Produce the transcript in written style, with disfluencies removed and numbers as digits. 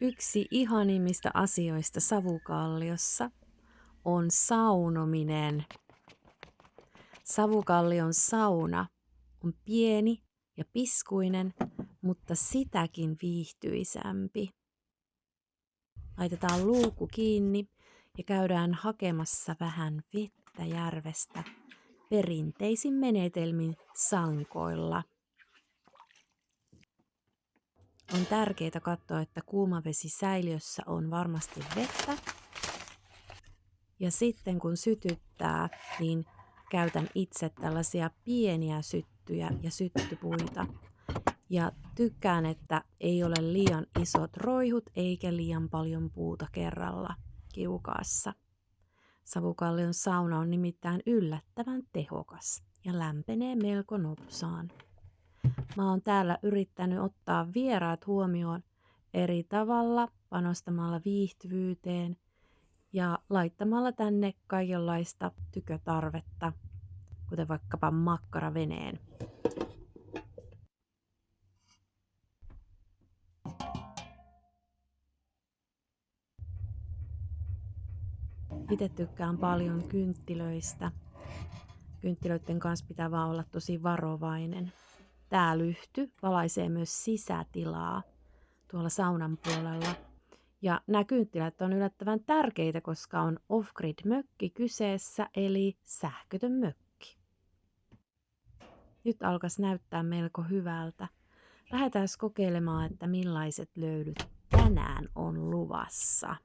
Yksi ihanimmista asioista Savukalliossa on saunominen. Savukallion sauna on pieni ja piskuinen, mutta sitäkin viihtyisämpi. Laitetaan luukku kiinni ja käydään hakemassa vähän vettä järvestä perinteisin menetelmin sankoilla. On tärkeää katsoa, että kuumavesisäiliössä on varmasti vettä. Ja sitten kun sytyttää, niin käytän itse tällaisia pieniä syttyjä ja syttypuita. Ja tykkään, että ei ole liian isot roihut eikä liian paljon puuta kerralla kiukaassa. Savukallion sauna on nimittäin yllättävän tehokas ja lämpenee melko nopsaan. Mä oon täällä yrittänyt ottaa vieraat huomioon eri tavalla panostamalla viihtyvyyteen ja laittamalla tänne kaikenlaista tykötarvetta, kuten vaikkapa makkaraveneen. Itse tykkään paljon kynttilöistä. Kynttilöiden kanssa pitää vaan olla tosi varovainen. Tää lyhty valaisee myös sisätilaa tuolla saunan puolella. Ja nämä kynttilät on yllättävän tärkeitä, koska on off-grid-mökki kyseessä, eli sähkötön mökki. Nyt alkaisi näyttää melko hyvältä. Lähdetään kokeilemaan, että millaiset löydyt tänään on luvassa.